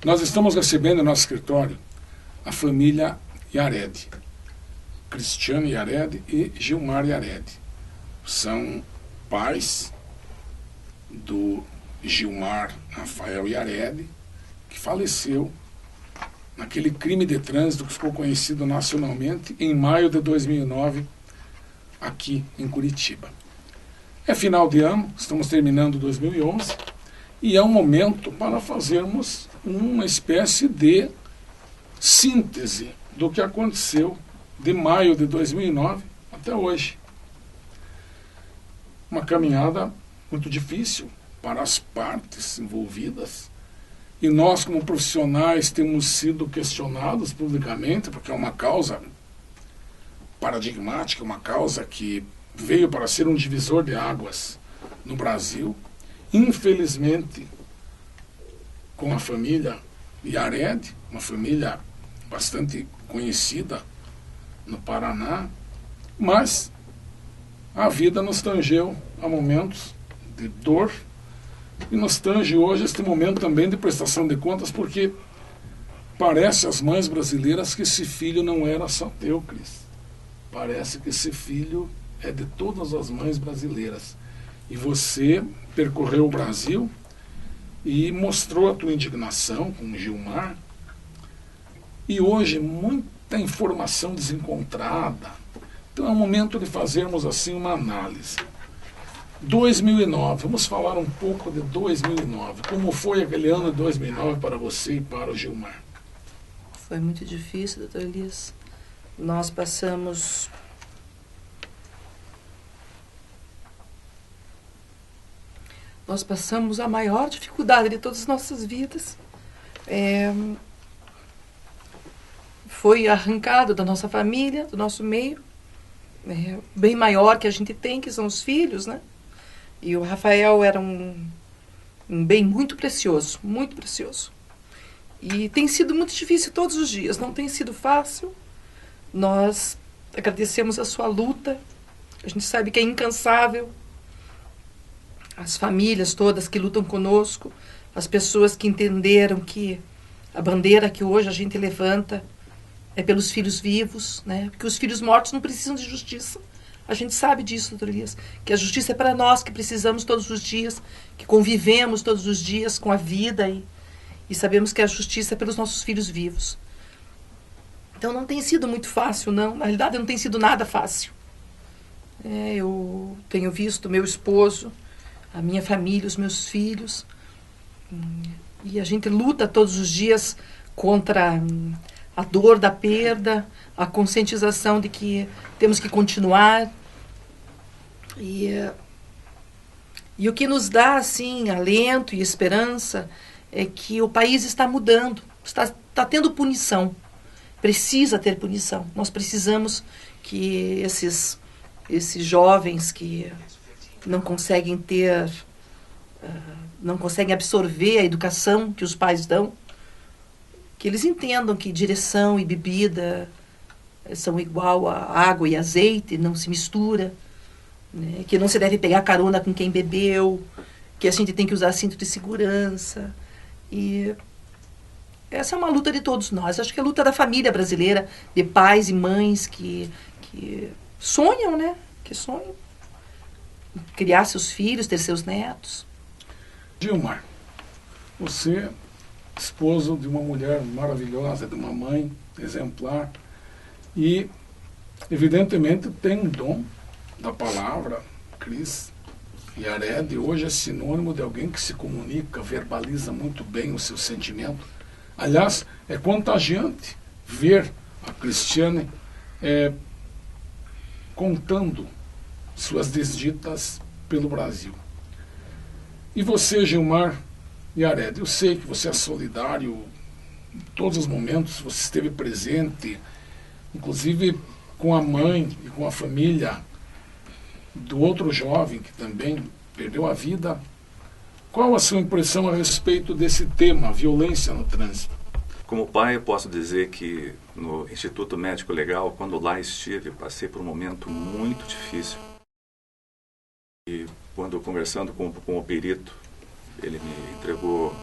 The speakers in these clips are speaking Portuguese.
Nós estamos recebendo no nosso escritório a família Yared, Cristiano Yared e Gilmar Yared. São pais do Gilmar Rafael Yared, que faleceu naquele crime de trânsito que ficou conhecido nacionalmente em maio de 2009, aqui em Curitiba. É final de ano, estamos terminando 2011, e é um momento para fazermos uma espécie de síntese do que aconteceu de maio de 2009 até hoje. Uma caminhada muito difícil para as partes envolvidas, e nós, como profissionais, temos sido questionados publicamente, porque é uma causa paradigmática, uma causa que veio para ser um divisor de águas no Brasil. Infelizmente, com a família Yared, uma família bastante conhecida no Paraná, mas a vida nos tangeu a momentos de dor e nos tange hoje este momento também de prestação de contas, porque parece às mães brasileiras que esse filho não era só teu, Cris. Parece que esse filho é de todas as mães brasileiras. E você percorreu o Brasil e mostrou a tua indignação com o Gilmar. E hoje muita informação desencontrada. Então é o momento de fazermos assim uma análise. 2009, vamos falar um pouco de 2009. Como foi aquele ano de 2009 para você e para o Gilmar? Foi muito difícil, doutor Elias. Nós passamos a maior dificuldade de todas as nossas vidas. Foi arrancado da nossa família, do nosso meio, bem maior que a gente tem, que são os filhos, né? E o Rafael era um bem muito precioso, muito precioso. E tem sido muito difícil todos os dias, não tem sido fácil. Nós agradecemos a sua luta, a gente sabe que é incansável. As famílias todas que lutam conosco, as pessoas que entenderam que a bandeira que hoje a gente levanta é pelos filhos vivos, né? Porque os filhos mortos não precisam de justiça. A gente sabe disso, doutor Elias, que a justiça é para nós que precisamos todos os dias, que convivemos todos os dias com a vida e sabemos que a justiça é pelos nossos filhos vivos. Então não tem sido muito fácil, não. Na realidade não tem sido nada fácil. Eu tenho visto meu esposo, a minha família, os meus filhos, e a gente luta todos os dias contra a dor da perda, a conscientização de que temos que continuar. E o que nos dá assim alento e esperança é que o país está mudando, está tendo punição. Precisa ter punição. Nós precisamos que esses jovens que não conseguem não conseguem absorver a educação que os pais dão, que eles entendam que direção e bebida são igual a água e azeite, não se mistura, né? Que não se deve pegar carona com quem bebeu, que a gente tem que usar cinto de segurança. E essa é uma luta de todos nós. Acho que é a luta da família brasileira, de pais e mães que sonham, né? Que sonham criar seus filhos, ter seus netos. Gilmar, você, esposo de uma mulher maravilhosa, de uma mãe exemplar, e evidentemente tem um dom da palavra. Cris Yared hoje é sinônimo de alguém que se comunica, verbaliza muito bem o seu sentimento. Aliás, é contagiante ver a Cristiane contando suas desditas pelo Brasil. E você, Gilmar Yared, eu sei que você é solidário em todos os momentos, você esteve presente, inclusive com a mãe e com a família do outro jovem que também perdeu a vida. Qual a sua impressão a respeito desse tema, violência no trânsito? Como pai, eu posso dizer que no Instituto Médico Legal, quando lá estive, passei por um momento muito difícil. E quando conversando com o perito, ele me entregou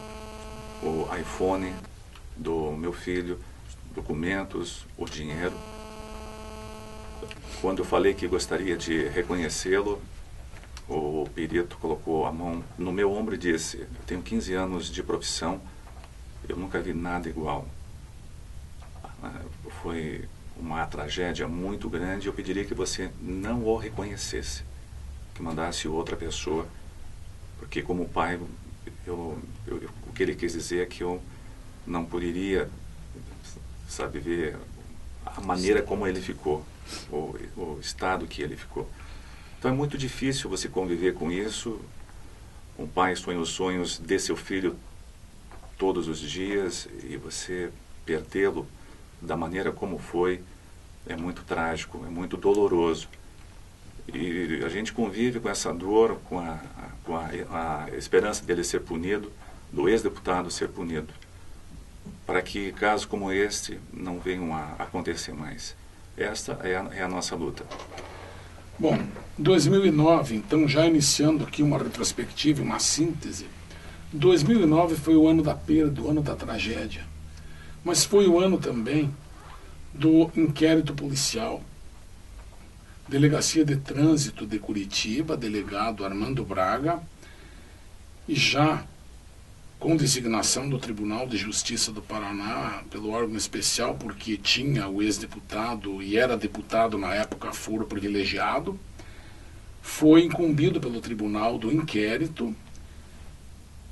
o iPhone do meu filho, documentos, o dinheiro. Quando eu falei que gostaria de reconhecê-lo, o perito colocou a mão no meu ombro e disse: eu tenho 15 anos de profissão, eu nunca vi nada igual. Foi uma tragédia muito grande. Eu pediria que você não o reconhecesse, que mandasse outra pessoa, porque como pai, o que ele quis dizer é que eu não poderia, sabe, ver a maneira como ele ficou, o estado que ele ficou. Então é muito difícil você conviver com isso. Um pai sonha os sonhos de seu filho todos os dias e você perdê-lo da maneira como foi é muito trágico, é muito doloroso. E a gente convive com essa dor, com a esperança dele ser punido, do ex-deputado ser punido, para que casos como este não venham a acontecer mais. Esta é a nossa luta. Bom, 2009, então, já iniciando aqui uma retrospectiva, uma síntese, 2009 foi o ano da perda, o ano da tragédia, mas foi o ano também do inquérito policial. Delegacia de Trânsito de Curitiba, delegado Armando Braga, e já com designação do Tribunal de Justiça do Paraná pelo órgão especial, porque tinha o ex-deputado e era deputado na época foro privilegiado, foi incumbido pelo tribunal do inquérito,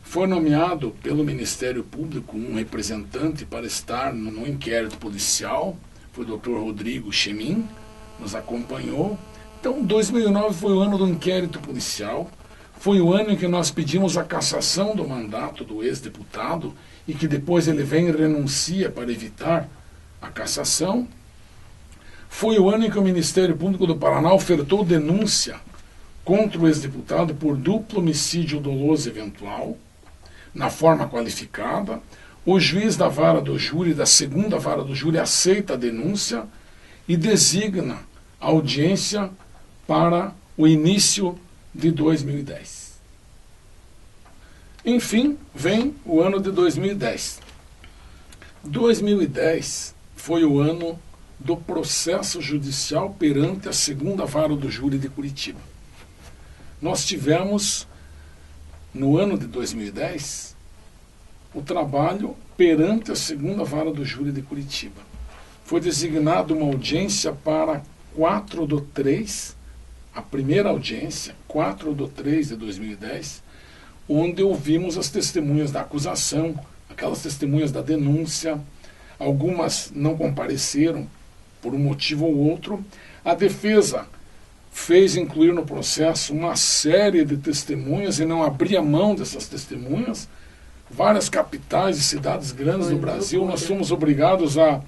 foi nomeado pelo Ministério Público um representante para estar no inquérito policial, foi o Dr. Rodrigo Chemin, nos acompanhou. Então 2009 foi o ano do inquérito policial. Foi o ano em que nós pedimos a cassação do mandato do ex-deputado e que depois ele vem e renuncia para evitar a cassação. Foi o ano em que o Ministério Público do Paraná ofertou denúncia contra o ex-deputado por duplo homicídio doloso eventual, na forma qualificada. O juiz da vara do júri, da segunda vara do júri, aceita a denúncia e designa a audiência para o início de 2010. Enfim, vem o ano de 2010. 2010 foi o ano do processo judicial perante a segunda vara do júri de Curitiba. Nós tivemos, no ano de 2010, o trabalho perante a segunda vara do júri de Curitiba. Foi designada uma audiência para 4/3, a primeira audiência, 4/3 de 2010, onde ouvimos as testemunhas da acusação, aquelas testemunhas da denúncia. Algumas não compareceram por um motivo ou outro. A defesa fez incluir no processo uma série de testemunhas e não abria mão dessas testemunhas. Várias capitais e cidades grandes do Brasil, nós fomos obrigados a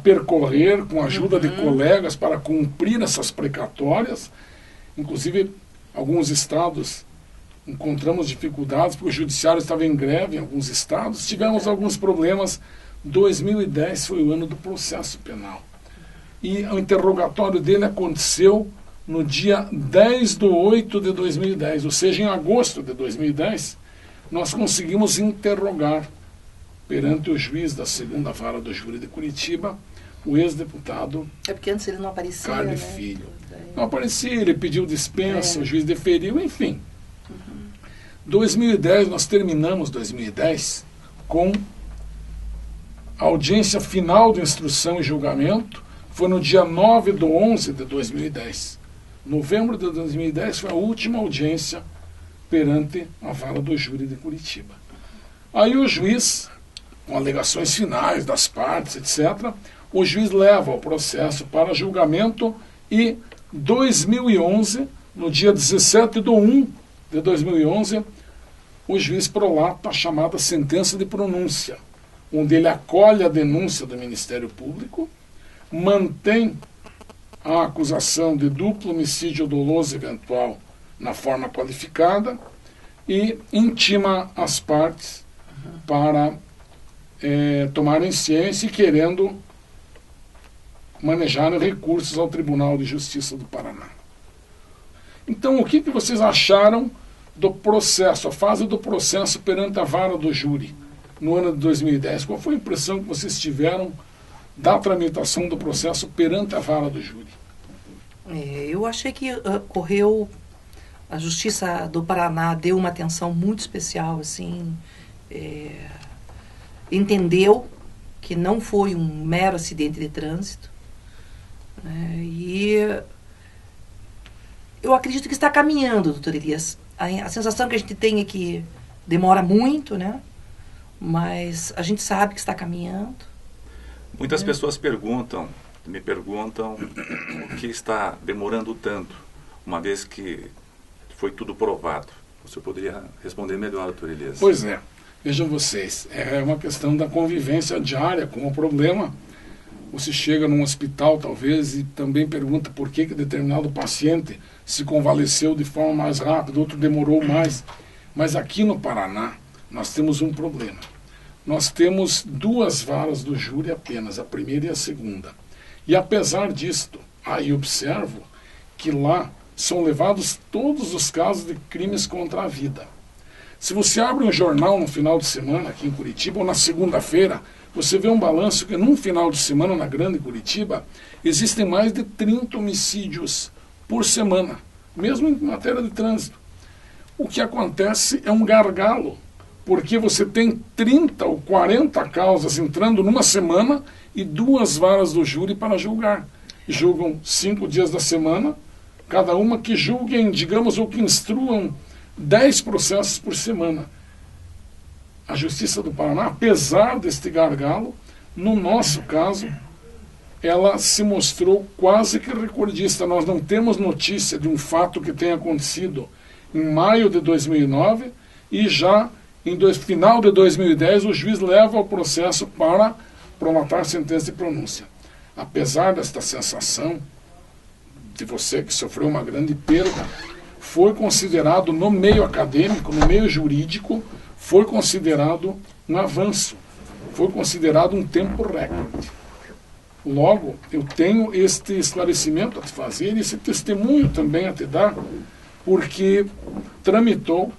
percorrer com a ajuda de colegas para cumprir essas precatórias. Inclusive, alguns estados encontramos dificuldades, porque o judiciário estava em greve em alguns estados. Tivemos alguns problemas. 2010 foi o ano do processo penal. E o interrogatório dele aconteceu no dia 10/8 de 2010, ou seja, em agosto de 2010, nós conseguimos interrogar perante o juiz da segunda vara do júri de Curitiba o ex-deputado É porque antes ele não aparecia, Carne né? Filho. Não aparecia, ele pediu dispensa, o juiz deferiu, enfim. 2010, nós terminamos 2010 com a audiência final de instrução e julgamento, foi no dia 9/11 de 2010. Novembro de 2010 foi a última audiência perante a vara do júri de Curitiba. Aí o juiz, com alegações finais das partes, etc., o juiz leva o processo para julgamento e 2011, no dia 17/1 de 2011, o juiz prolata a chamada sentença de pronúncia, onde ele acolhe a denúncia do Ministério Público, mantém a acusação de duplo homicídio doloso eventual na forma qualificada e intima as partes para tomarem ciência e querendo manejarem recursos ao Tribunal de Justiça do Paraná. Então, o que vocês acharam do processo, a fase do processo perante a vara do júri? no ano de 2010. Qual foi a impressão que vocês tiveram da tramitação do processo perante a vara do júri? Eu achei que correu... A Justiça do Paraná deu uma atenção muito especial, assim, entendeu que não foi um mero acidente de trânsito, né, e eu acredito que está caminhando, doutor Elias. A sensação que a gente tem é que demora muito, né, mas a gente sabe que está caminhando. Muitas pessoas me perguntam o que está demorando tanto, uma vez que foi tudo provado. Você poderia responder melhor, doutor Elias? Pois é. Vejam vocês, é uma questão da convivência diária com o problema. Você chega num hospital, talvez, e também pergunta por que determinado paciente se convaleceu de forma mais rápida, outro demorou mais. Mas aqui no Paraná, nós temos um problema. Nós temos 2 varas do júri apenas, a primeira e a segunda. E apesar disto, aí observo que lá são levados todos os casos de crimes contra a vida. Se você abre um jornal no final de semana aqui em Curitiba, ou na segunda-feira, você vê um balanço que num final de semana na grande Curitiba, existem mais de 30 homicídios por semana, mesmo em matéria de trânsito. O que acontece é um gargalo, porque você tem 30 ou 40 causas entrando numa semana e 2 varas do júri para julgar. Julgam 5 dias da semana, cada uma que julguem, digamos, ou que instruam 10 processos por semana. A Justiça do Paraná, apesar deste gargalo, no nosso caso, ela se mostrou quase que recordista. Nós não temos notícia de um fato que tenha acontecido em maio de 2009 e já em final de 2010 o juiz leva o processo para promatar sentença de pronúncia. Apesar desta sensação de você que sofreu uma grande perda, foi considerado no meio acadêmico, no meio jurídico, foi considerado um avanço, foi considerado um tempo recorde. Logo, eu tenho este esclarecimento a te fazer e esse testemunho também a te dar, porque tramitou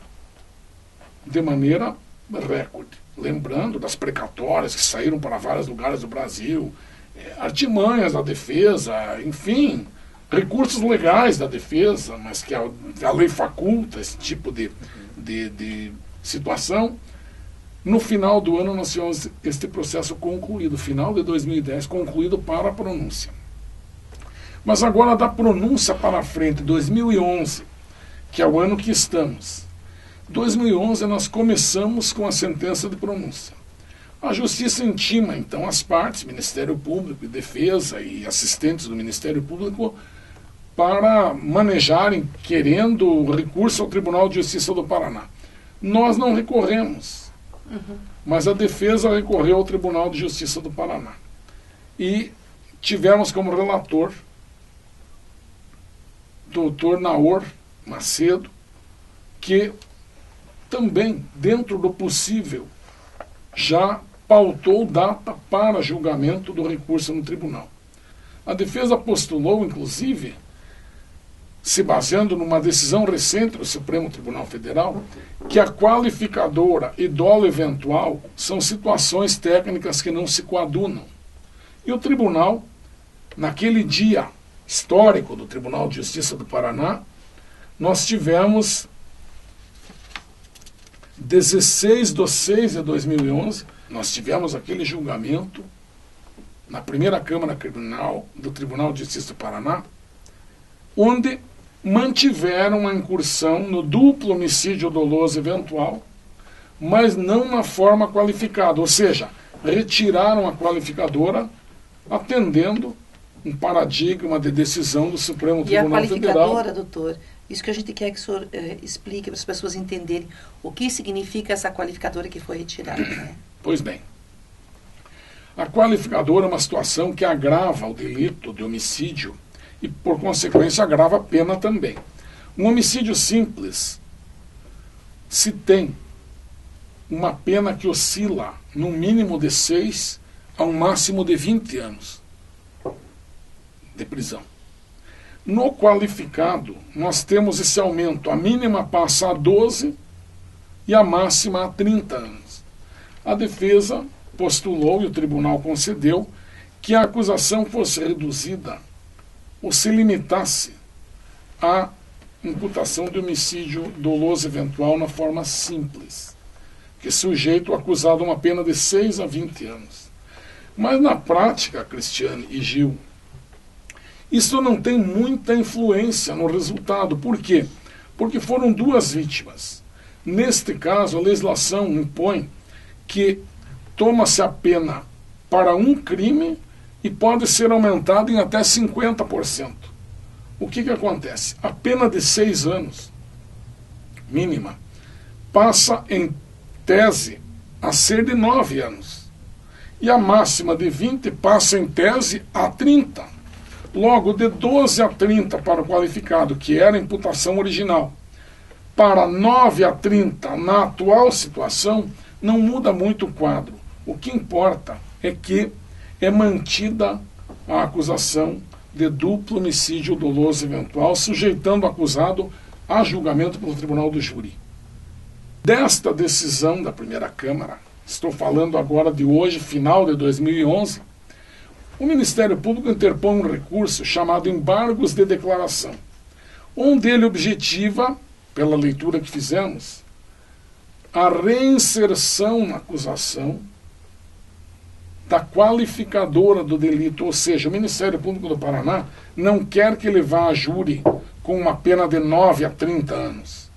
de maneira recorde. Lembrando das precatórias que saíram para vários lugares do Brasil, artimanhas da defesa, enfim, recursos legais da defesa, mas que a lei faculta esse tipo de situação. No final do ano nós tivemos este processo concluído, final de 2010, concluído para a pronúncia. Mas agora da pronúncia para frente, 2011, que é o ano que estamos. 2011 nós começamos com a sentença de pronúncia. A Justiça intima então as partes, Ministério Público e Defesa e assistentes do Ministério Público, para manejarem, querendo recurso ao Tribunal de Justiça do Paraná. Nós não recorremos, mas a defesa recorreu ao Tribunal de Justiça do Paraná. E tivemos como relator doutor Naor Macedo, que também, dentro do possível, já pautou data para julgamento do recurso no tribunal. A defesa postulou, inclusive, se baseando numa decisão recente do Supremo Tribunal Federal, que a qualificadora e dolo eventual são situações técnicas que não se coadunam. E o tribunal, naquele dia histórico do Tribunal de Justiça do Paraná, nós tivemos 16/6/2011, nós tivemos aquele julgamento na primeira Câmara Criminal do Tribunal de Justiça do Paraná, onde mantiveram a incursão no duplo homicídio doloso eventual, mas não na forma qualificada, ou seja, retiraram a qualificadora atendendo um paradigma de decisão do Supremo Tribunal Federal. E a qualificadora, doutor, isso que a gente quer que o senhor explique para as pessoas entenderem o que significa essa qualificadora que foi retirada. Né? Pois bem, a qualificadora é uma situação que agrava o delito de homicídio e, por consequência, agrava a pena também. Um homicídio simples se tem uma pena que oscila no mínimo de 6 a um máximo de 20 anos de prisão. No qualificado, nós temos esse aumento. A mínima passa a 12 e a máxima a 30 anos. a defesa postulou, e o tribunal concedeu, que a acusação fosse reduzida ou se limitasse à imputação de homicídio doloso eventual na forma simples, que sujeita o acusado a uma pena de 6 a 20 anos. Mas na prática, Cristiane e Gil, isso não tem muita influência no resultado. Por quê? Porque foram 2 vítimas. Neste caso, a legislação impõe que toma-se a pena para um crime e pode ser aumentada em até 50%. O que acontece? A pena de 6 anos, mínima, passa em tese a ser de 9 anos. E a máxima de 20 passa em tese a 30. Logo, de 12 a 30 para o qualificado, que era a imputação original, para 9 a 30 na atual situação, não muda muito o quadro. O que importa é que é mantida a acusação de duplo homicídio doloso eventual, sujeitando o acusado a julgamento pelo tribunal do júri. Desta decisão da primeira Câmara, estou falando agora de hoje, final de 2011, o Ministério Público interpõe um recurso chamado embargos de declaração, onde ele objetiva, pela leitura que fizemos, a reinserção na acusação da qualificadora do delito, ou seja, o Ministério Público do Paraná não quer que ele vá a júri com uma pena de 9 a 30 anos,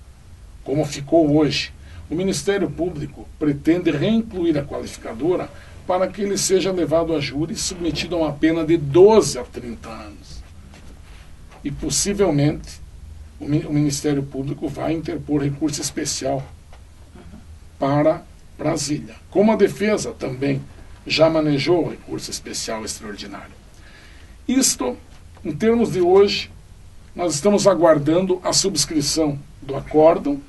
como ficou hoje. O Ministério Público pretende reincluir a qualificadora para que ele seja levado a júri e submetido a uma pena de 12 a 30 anos. E possivelmente o Ministério Público vai interpor recurso especial para Brasília. Como a defesa também já manejou o recurso especial extraordinário. Isto, em termos de hoje, nós estamos aguardando a subscrição do acórdão,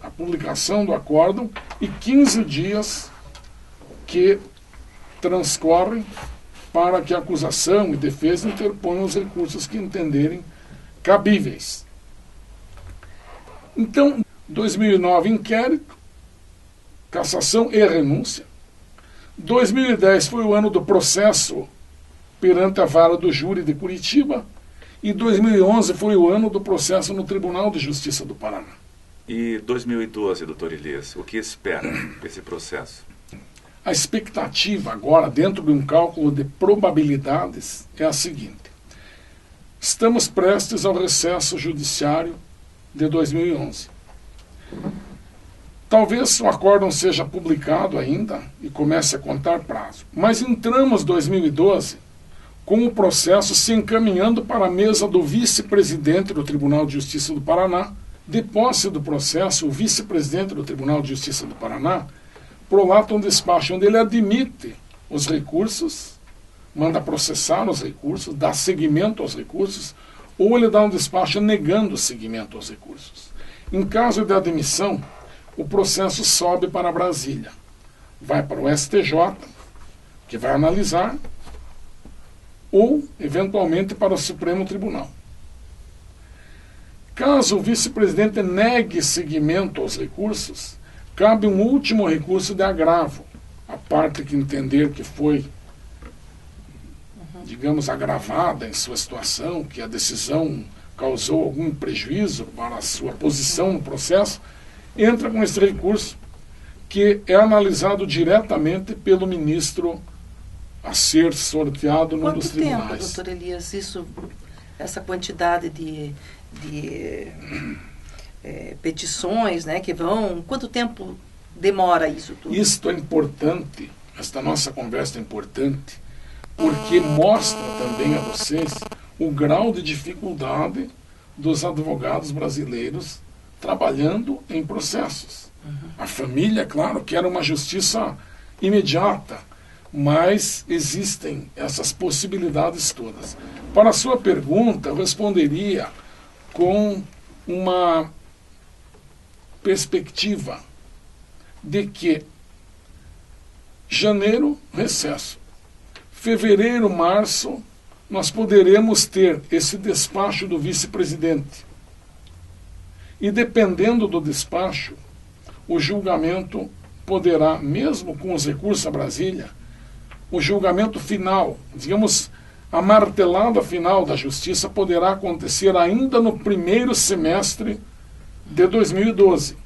a publicação do acórdão e 15 dias que transcorrem para que a acusação e defesa interponham os recursos que entenderem cabíveis. Então, 2009, inquérito, cassação e renúncia. 2010 foi o ano do processo perante a vara do júri de Curitiba e 2011 foi o ano do processo no Tribunal de Justiça do Paraná. E 2012, doutor Elias, o que espera desse processo? A expectativa agora, dentro de um cálculo de probabilidades, é a seguinte. Estamos prestes ao recesso judiciário de 2011. Talvez o acórdão seja publicado ainda e comece a contar prazo. Mas entramos em 2012 com o processo se encaminhando para a mesa do vice-presidente do Tribunal de Justiça do Paraná. De posse do processo, o vice-presidente do Tribunal de Justiça do Paraná prolata um despacho onde ele admite os recursos, manda processar os recursos, dá seguimento aos recursos, ou ele dá um despacho negando o seguimento aos recursos. Em caso de admissão, o processo sobe para Brasília, vai para o STJ, que vai analisar, ou, eventualmente, para o Supremo Tribunal. Caso o vice-presidente negue seguimento aos recursos, cabe um último recurso de agravo. A parte que entender que foi, digamos, agravada em sua situação, que a decisão causou algum prejuízo para a sua posição no processo, entra com esse recurso, que é analisado diretamente pelo ministro a ser sorteado num dos tribunais. Quanto tempo, doutor Elias, essa quantidade de petições, né, que vão... Quanto tempo demora isso tudo? Isto é importante, esta nossa conversa é importante, porque mostra também a vocês o grau de dificuldade dos advogados brasileiros trabalhando em processos. A família, claro, quer uma justiça imediata, mas existem essas possibilidades todas. Para a sua pergunta, eu responderia com uma perspectiva de que janeiro, recesso. Fevereiro, março, nós poderemos ter esse despacho do vice-presidente. E dependendo do despacho, o julgamento poderá, mesmo com os recursos a Brasília, o julgamento final, digamos, a martelada final da justiça poderá acontecer ainda no primeiro semestre de 2012.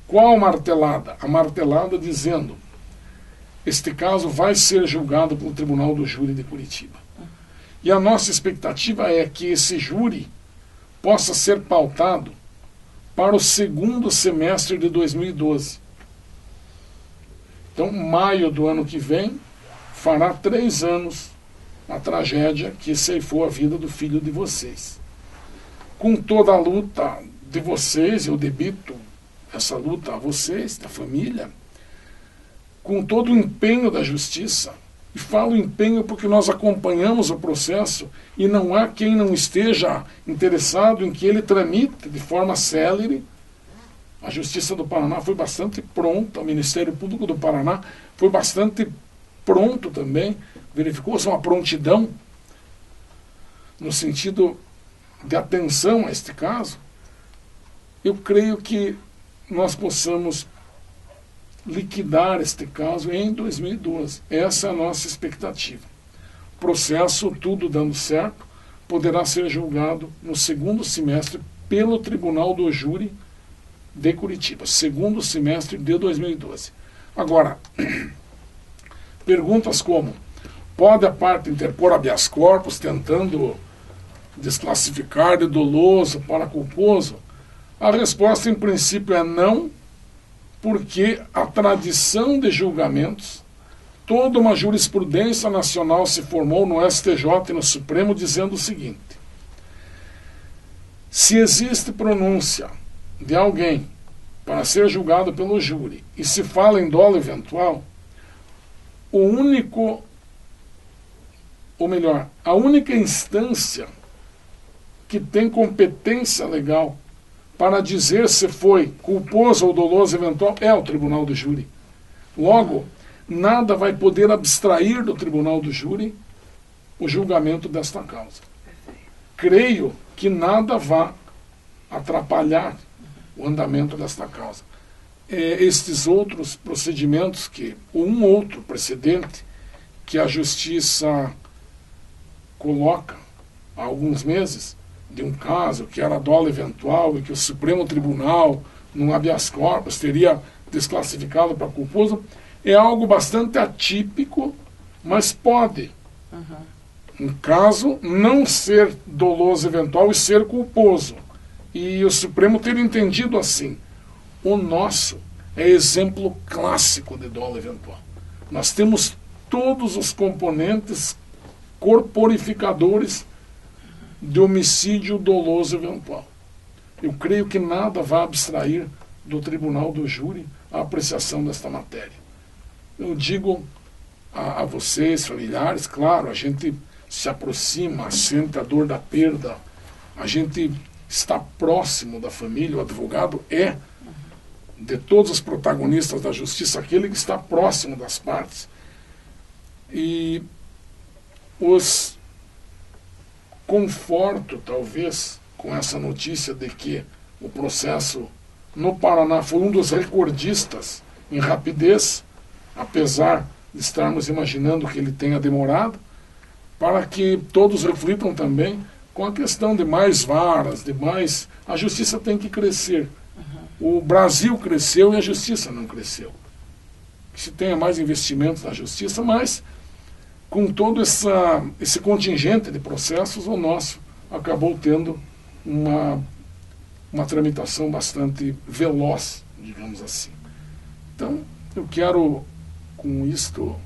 Qual martelada? A martelada dizendo: este caso vai ser julgado pelo Tribunal do Júri de Curitiba. E a nossa expectativa é que esse júri possa ser pautado para o segundo semestre de 2012. Então, maio do ano que vem, fará 3 anos a tragédia que ceifou a vida do filho de vocês. Com toda a luta de vocês, eu debito essa luta a vocês, da família, com todo o empenho da justiça, e falo empenho porque nós acompanhamos o processo e não há quem não esteja interessado em que ele tramite de forma célere. A Justiça do Paraná foi bastante pronta, o Ministério Público do Paraná foi bastante pronto também, verificou-se uma prontidão no sentido de atenção a este caso. Eu creio que nós possamos liquidar este caso em 2012. Essa é a nossa expectativa. O processo, tudo dando certo, poderá ser julgado no segundo semestre pelo Tribunal do Júri de Curitiba, segundo semestre de 2012. Agora, perguntas como: pode a parte interpor habeas corpus tentando desclassificar de doloso para culposo? A resposta, em princípio, é não, porque a tradição de julgamentos, toda uma jurisprudência nacional se formou no STJ e no Supremo dizendo o seguinte: se existe pronúncia de alguém para ser julgado pelo júri e se fala em dolo eventual, a única instância que tem competência legal para dizer se foi culposo ou doloso eventual é o Tribunal do Júri. Logo, nada vai poder abstrair do Tribunal do Júri o julgamento desta causa. Creio que nada vá atrapalhar o andamento desta causa. Estes outros procedimentos, um outro precedente que a Justiça coloca há alguns meses, de um caso que era dolo eventual e que o Supremo Tribunal, num habeas corpus, teria desclassificado para culposo, é algo bastante atípico, mas pode, um caso, não ser doloso eventual e ser culposo. E o Supremo ter entendido assim. O nosso é exemplo clássico de dolo eventual. Nós temos todos os componentes corporificadores de homicídio doloso eventual. Eu creio que nada vai abstrair do Tribunal do Júri a apreciação desta matéria. Eu digo a vocês, familiares, claro, a gente se aproxima, sente a dor da perda, a gente está próximo da família, o advogado é, de todos os protagonistas da justiça, aquele que está próximo das partes. E os conforto, talvez, com essa notícia de que o processo no Paraná foi um dos recordistas em rapidez, apesar de estarmos imaginando que ele tenha demorado, para que todos reflitam também com a questão de mais varas, de mais... A justiça tem que crescer. O Brasil cresceu e a justiça não cresceu. Que se tenha mais investimentos na justiça, mas com todo esse contingente de processos, o nosso acabou tendo uma tramitação bastante veloz, digamos assim. Então, eu quero, com isto,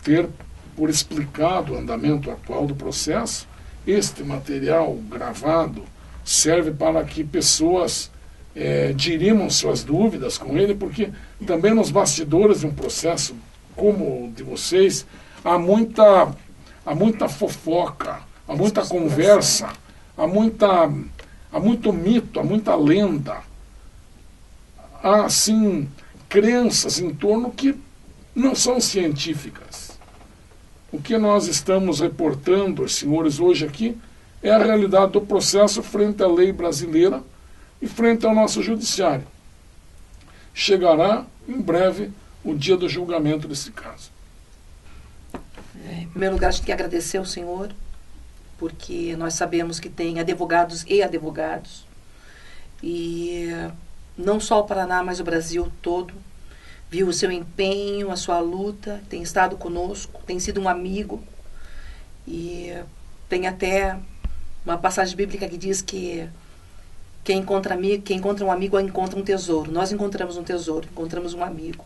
ter por explicado o andamento atual do processo. Este material gravado serve para que pessoas dirimam suas dúvidas com ele, porque também nos bastidores de um processo como o de vocês, há muita fofoca, há muita conversa, há muito mito, há muita lenda, há, assim, crenças em torno que não são científicas. O que nós estamos reportando, os senhores, hoje aqui, é a realidade do processo frente à lei brasileira e frente ao nosso judiciário. chegará em breve o dia do julgamento desse caso. Em primeiro lugar, a gente quer agradecer ao Senhor, porque nós sabemos que tem advogados e advogados, e não só o Paraná, mas o Brasil todo, viu o seu empenho, a sua luta, tem estado conosco, tem sido um amigo, e tem até uma passagem bíblica que diz que quem encontra um amigo encontra um tesouro. Nós encontramos um tesouro, encontramos um amigo.